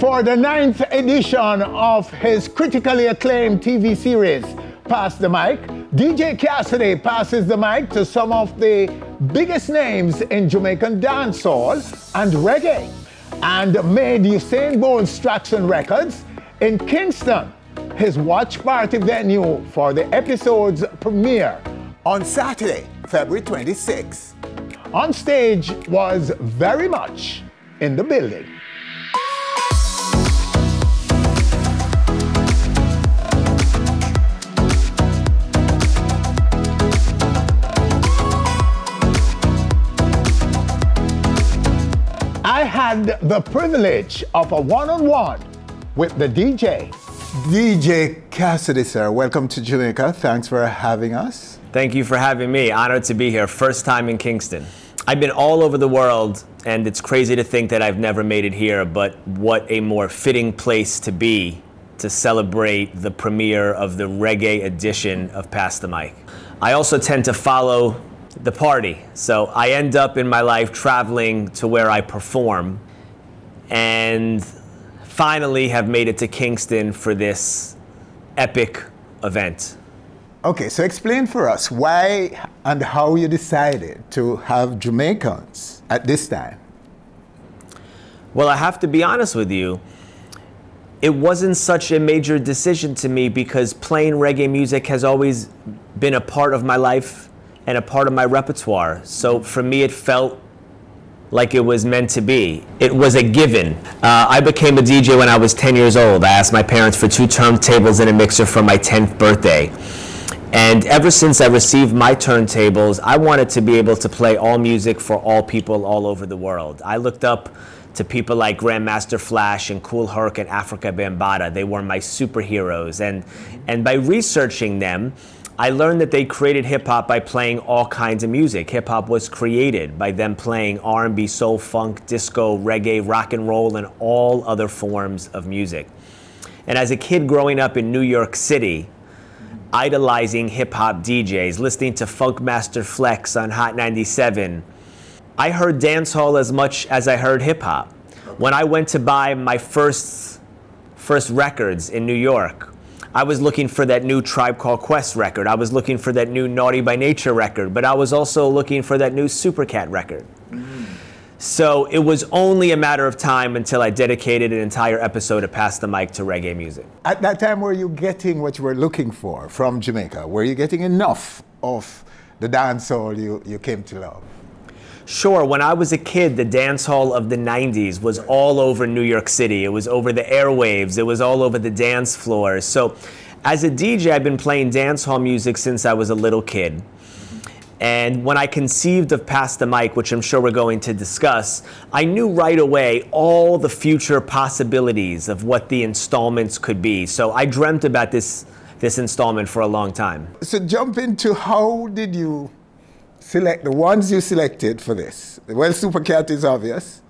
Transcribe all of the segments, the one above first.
For the 9th edition of his critically acclaimed TV series, Pass the Mic, DJ Cassidy passes the mic to some of the biggest names in Jamaican dancehall and reggae, and made Usain Bolt's Traction Records in Kingston his watch party venue for the episode's premiere on Saturday, February 26th. On stage was very much in the building. I had the privilege of a one-on-one with the DJ. DJ Cassidy, sir, welcome to Jamaica. Thanks for having us. Thank you for having me. Honored to be here. First time in Kingston. I've been all over the world, and it's crazy to think that I've never made it here, but what a more fitting place to be to celebrate the premiere of the reggae edition of Pass the Mic. I also tend to follow the party, so I end up in my life traveling to where I perform, and finally have made it to Kingston for this epic event. Okay, so explain for us why and how you decided to have Jamaicans at this time. Well, I have to be honest with you, it wasn't such a major decision to me because playing reggae music has always been a part of my life and a part of my repertoire. So for me, it felt like it was meant to be. It was a given. I became a DJ when I was 10 years old. I asked my parents for 2 turntables and a mixer for my 10th birthday. And ever since I received my turntables, I wanted to be able to play all music for all people all over the world. I looked up to people like Grandmaster Flash and Kool Herc and Africa Bambaataa. They were my superheroes. And by researching them, I learned that they created hip-hop by playing all kinds of music. Hip-hop was created by them playing R&B, soul, funk, disco, reggae, rock and roll, and all other forms of music. And as a kid growing up in New York City, idolizing hip-hop DJs, listening to Funkmaster Flex on Hot 97, I heard dancehall as much as I heard hip-hop. When I went to buy my first records in New York, I was looking for that new Tribe Called Quest record. I was looking for that new Naughty by Nature record, but I was also looking for that new Supercat record. So it was only a matter of time until I dedicated an entire episode of Pass the Mic to reggae music. At that time, were you getting what you were looking for from Jamaica? Were you getting enough of the dancehall you came to love? Sure, when I was a kid, the dancehall of the 90s was all over New York City. It was over the airwaves. It was all over the dance floors. So as a DJ, I've been playing dancehall music since I was a little kid. And when I conceived of Pass the Mic, which I'm sure we're going to discuss, I knew right away all the future possibilities of what the installments could be. So I dreamt about this installment for a long time. So jump into how did you select the ones you selected for this? Well, Supercat is obvious,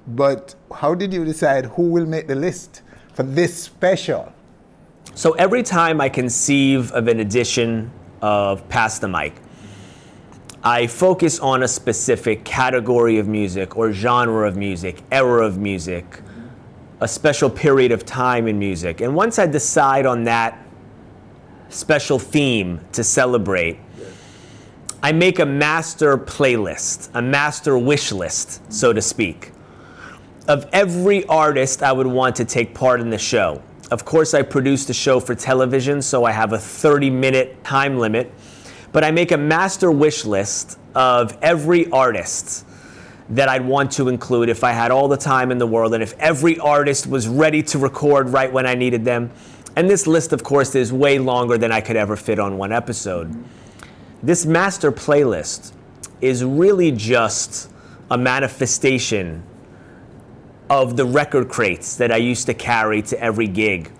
but how did you decide who will make the list for this special? So every time I conceive of an edition of Pass the Mic, I focus on a specific category of music or genre of music, era of music, a special period of time in music. And once I decide on that special theme to celebrate, I make a master playlist, a master wish list, so to speak, of every artist I would want to take part in the show. Of course, I produce the show for television, so I have a 30-minute time limit, but I make a master wish list of every artist that I'd want to include if I had all the time in the world and if every artist was ready to record right when I needed them. And this list, of course, is way longer than I could ever fit on one episode. This master playlist is really just a manifestation of the record crates that I used to carry to every gig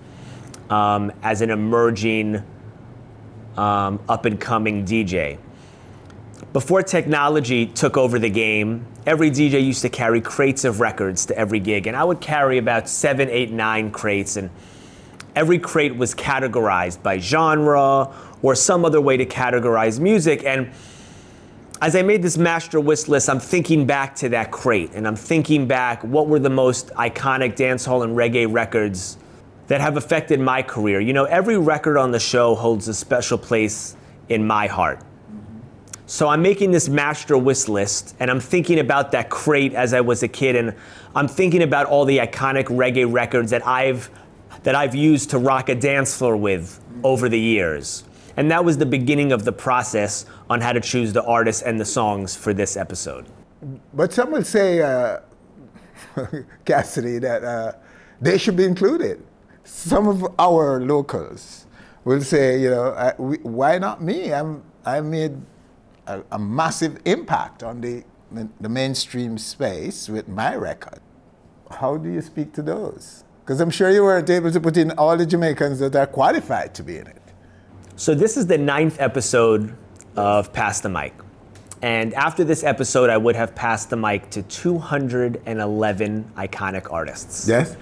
as an emerging, up-and-coming DJ. Before technology took over the game, every DJ used to carry crates of records to every gig, and I would carry about 7, 8, 9 crates, and every crate was categorized by genre or some other way to categorize music, and as I made this master wish list, I'm thinking back to that crate, and I'm thinking back what were the most iconic dancehall and reggae records that have affected my career. You know, every record on the show holds a special place in my heart. So I'm making this master wish list, and I'm thinking about that crate as I was a kid, and I'm thinking about all the iconic reggae records that I've used to rock a dance floor with over the years. And that was the beginning of the process on how to choose the artists and the songs for this episode. But some will say, Cassidy, that they should be included. Some of our locals will say, you know, why not me? I made a massive impact on the mainstream space with my record. How do you speak to those? Because I'm sure you weren't able to put in all the Jamaicans that are qualified to be in it. So this is the 9th episode of Pass the Mic. And after this episode, I would have passed the mic to 211 iconic artists. Yes.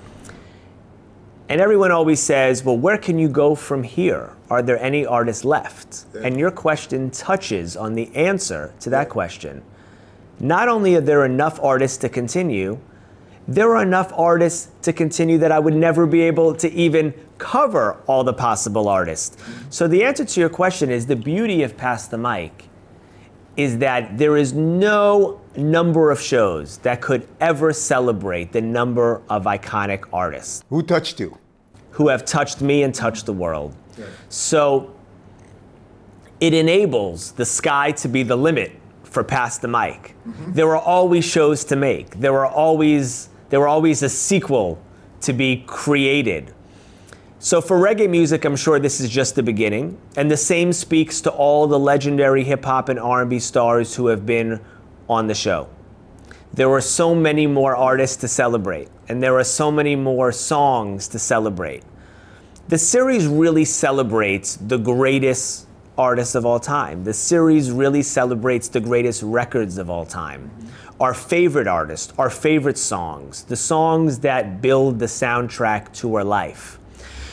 And everyone always says, well, where can you go from here? Are there any artists left? Yeah. And your question touches on the answer to that question. Not only are there enough artists to continue, there are enough artists to continue that I would never be able to even cover all the possible artists. So the answer to your question is the beauty of Pass the Mic is that there is no number of shows that could ever celebrate the number of iconic artists. Who touched you? Who have touched me and touched the world. Yeah. So it enables the sky to be the limit for Pass the Mic. Mm-hmm. There are always shows to make. There were always a sequel to be created. So for reggae music, I'm sure this is just the beginning. And the same speaks to all the legendary hip hop and R&B stars who have been on the show. There are so many more artists to celebrate, and there are so many more songs to celebrate. The series really celebrates the greatest artists of all time. The series really celebrates the greatest records of all time. Our favorite artists, our favorite songs, the songs that build the soundtrack to our life.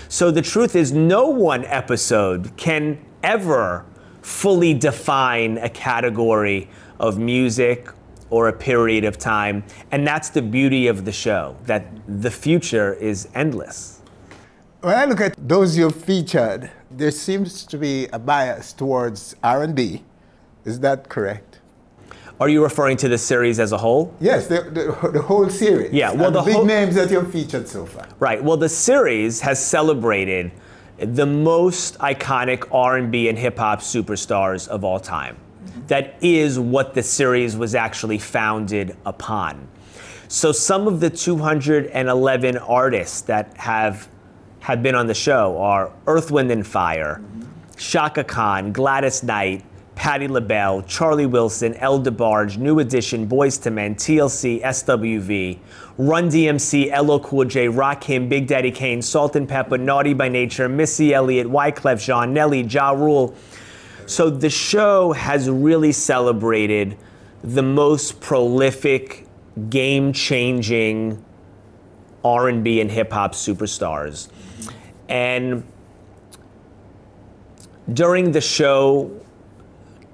So the truth is, no one episode can ever fully define a category of music or a period of time. And that's the beauty of the show, that the future is endless. When I look at those you've featured, there seems to be a bias towards R&B. Is that correct? Are you referring to the series as a whole? Yes, the whole series. Yeah, well, the big names that you've featured so far. Right. Well, the series has celebrated the most iconic R&B and hip hop superstars of all time. Mm-hmm. That is what the series was actually founded upon. So some of the 211 artists that have been on the show are Earth, Wind and Fire, Shaka Khan, Gladys Knight, Patti LaBelle, Charlie Wilson, El DeBarge, New Edition, Boyz II Men, TLC, SWV, Run DMC, LL Cool J, Rakim, Big Daddy Kane, Salt and Pepper, Naughty by Nature, Missy Elliott, Wyclef Jean, Nelly, Ja Rule. So the show has really celebrated the most prolific, game-changing R&B and hip-hop superstars. And during the show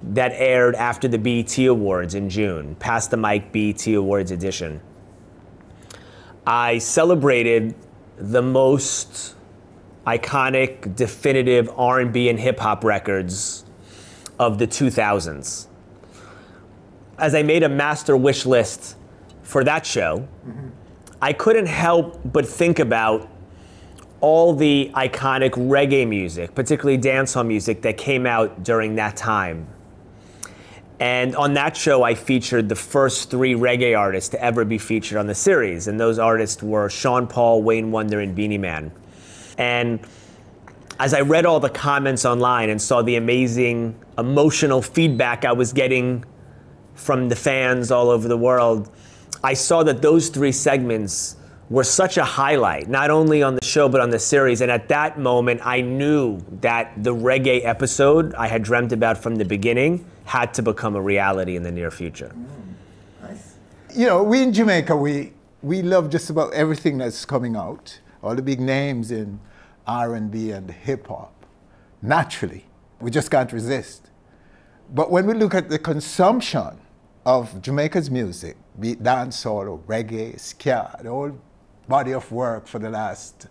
that aired after the BET Awards in June, Pass the Mic BET Awards edition, I celebrated the most iconic, definitive R&B and hip-hop records of the 2000s. As I made a master wish list for that show, I couldn't help but think about all the iconic reggae music, particularly dancehall music, that came out during that time. And on that show, I featured the first 3 reggae artists to ever be featured on the series. And those artists were Sean Paul, Wayne Wonder, and Beanie Man. And as I read all the comments online and saw the amazing emotional feedback I was getting from the fans all over the world, I saw that those 3 segments were such a highlight, not only on the show, but on the series. And at that moment, I knew that the reggae episode I had dreamt about from the beginning had to become a reality in the near future. Nice. You know, we in Jamaica, we love just about everything that's coming out. All the big names in R&B and hip hop. Naturally, we just can't resist. But when we look at the consumption of Jamaica's music, be it dancehall or reggae, ska, the whole body of work for the last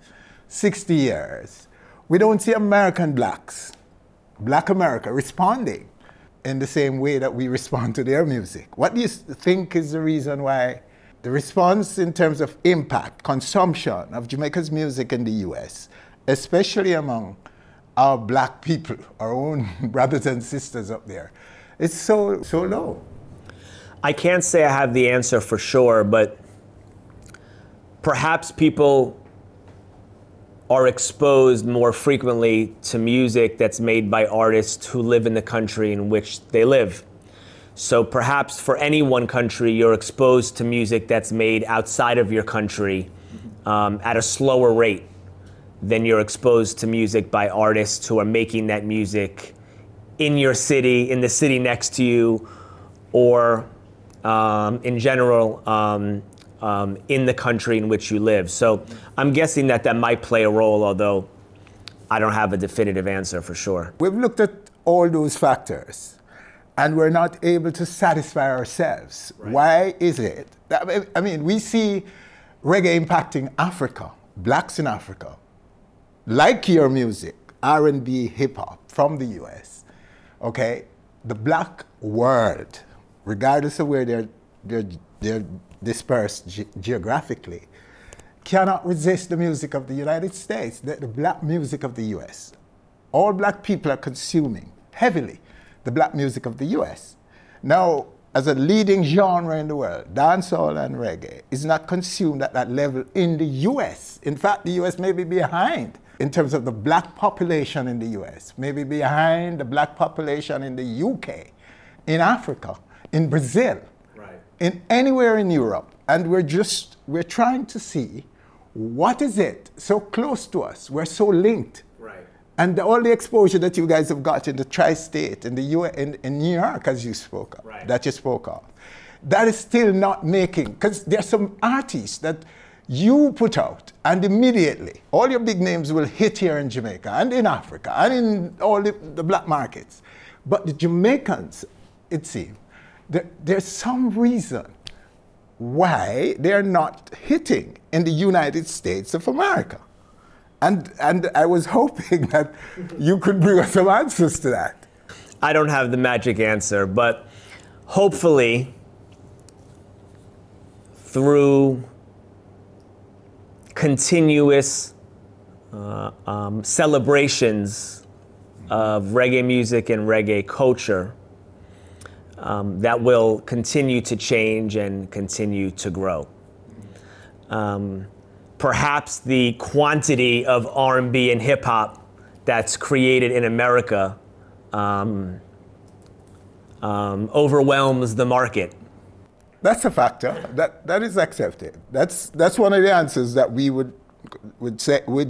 60 years, we don't see American blacks, Black America, responding in the same way that we respond to their music. What do you think is the reason why the response in terms of impact, consumption of Jamaica's music in the US, especially among our black people, our own brothers and sisters up there, is so low? I can't say I have the answer for sure, but perhaps people are exposed more frequently to music that's made by artists who live in the country in which they live. So perhaps for any one country, you're exposed to music that's made outside of your country at a slower rate than you're exposed to music by artists who are making that music in your city, in the city next to you, or in general, in the country in which you live. So I'm guessing that that might play a role, although I don't have a definitive answer for sure. We've looked at all those factors and we're not able to satisfy ourselves. Right. Why is it? I mean, we see reggae impacting Africa, blacks in Africa, like your music, R&B, hip hop from the US, okay? The black world, regardless of where they're dispersed geographically, cannot resist the music of the United States, the black music of the US. All black people are consuming heavily the black music of the US. Now, as a leading genre in the world, dancehall and reggae is not consumed at that level in the US. In fact, the US may be behind in terms of the black population in the US, maybe behind the black population in the UK, in Africa, in Brazil, right, in anywhere in Europe. And we're trying to see what is it so close to us, we're so linked. Right. And all the exposure that you guys have got in the tri-state, in the US, in New York, as you spoke of, right, that you spoke of, that is still not making, because there are some artists that you put out, and immediately all your big names will hit here in Jamaica and in Africa and in all the black markets. But the Jamaicans, it seems, there's some reason why they're not hitting in the United States of America. And I was hoping that you could bring us some answers to that. I don't have the magic answer, but hopefully through continuous celebrations of reggae music and reggae culture, that will continue to change and continue to grow. Perhaps the quantity of R&B and hip hop that's created in America overwhelms the market. That's a factor. That is accepted. That's one of the answers that we would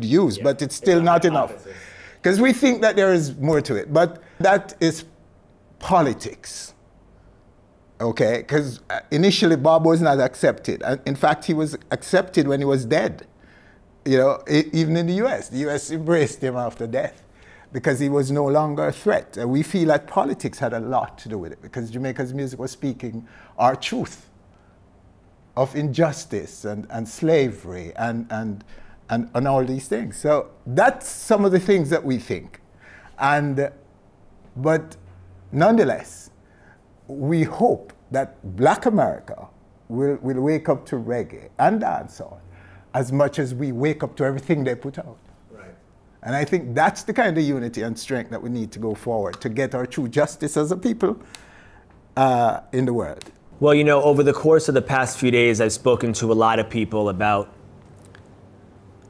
use, yeah, but it's still not enough. Because we think that there is more to it, but that is politics. Okay, because initially Bob was not accepted. In fact, he was accepted when he was dead. You know, even in the US. The US embraced him after death because he was no longer a threat. And we feel that politics had a lot to do with it because Jamaica's music was speaking our truth of injustice and slavery and all these things. So that's some of the things that we think. But nonetheless, we hope that Black America will wake up to reggae and dancehall as much as we wake up to everything they put out. Right. And I think that's the kind of unity and strength that we need to go forward to get our true justice as a people in the world. Well, you know, over the course of the past few days, I've spoken to a lot of people about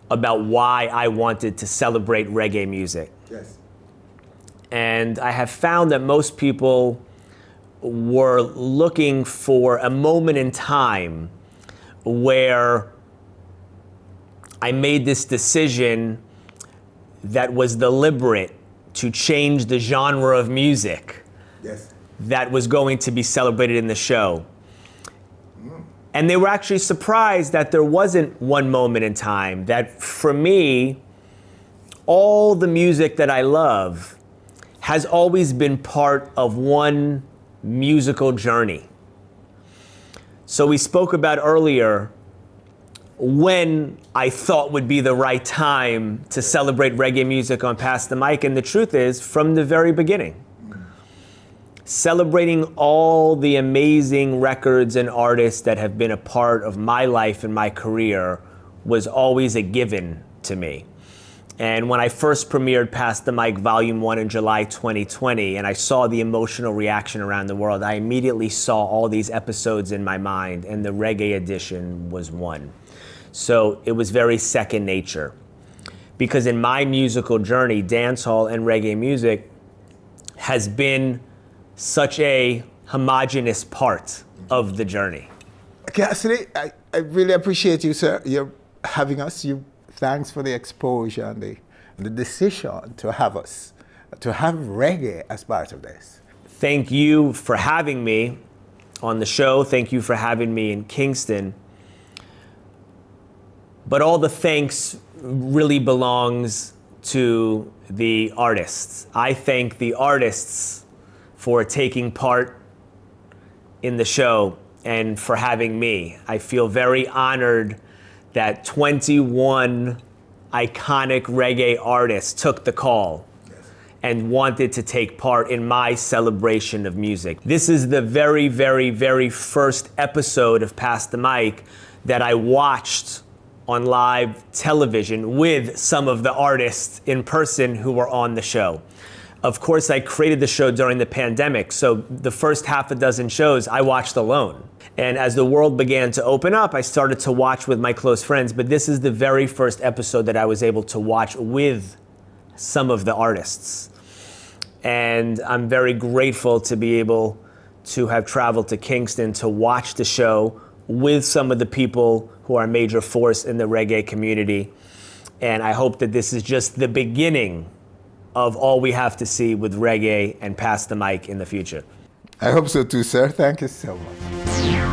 why I wanted to celebrate reggae music. Yes. And I have found that most people were looking for a moment in time where I made this decision that was deliberate to change the genre of music, yes, that was going to be celebrated in the show. And they were actually surprised that there wasn't one moment in time, that for me, all the music that I love has always been part of one musical journey. So we spoke about earlier when I thought would be the right time to celebrate reggae music on Pass the Mic, and the truth is, from the very beginning. Celebrating all the amazing records and artists that have been a part of my life and my career was always a given to me. And when I first premiered Pass the Mic Volume 1 in July 2020, and I saw the emotional reaction around the world, I immediately saw all these episodes in my mind, and the reggae edition was one. So it was very second nature. Because in my musical journey, dancehall and reggae music has been such a homogenous part of the journey. Cassidy, I really appreciate you, sir. You're having us. Thanks for the exposure and the decision to have us, to have reggae as part of this. Thank you for having me on the show. Thank you for having me in Kingston. But all the thanks really belongs to the artists. I thank the artists for taking part in the show and for having me. I feel very honored that 21 iconic reggae artists took the call and wanted to take part in my celebration of music. This is the very, very, very first episode of Pass the Mic that I watched on live television with some of the artists in person who were on the show. Of course, I created the show during the pandemic, so the first half a dozen shows I watched alone. And as the world began to open up, I started to watch with my close friends, but this is the very first episode that I was able to watch with some of the artists. And I'm very grateful to be able to have traveled to Kingston to watch the show with some of the people who are a major force in the reggae community. And I hope that this is just the beginning of all we have to see with reggae and Pass the Mic in the future. I hope so too, sir. Thank you so much.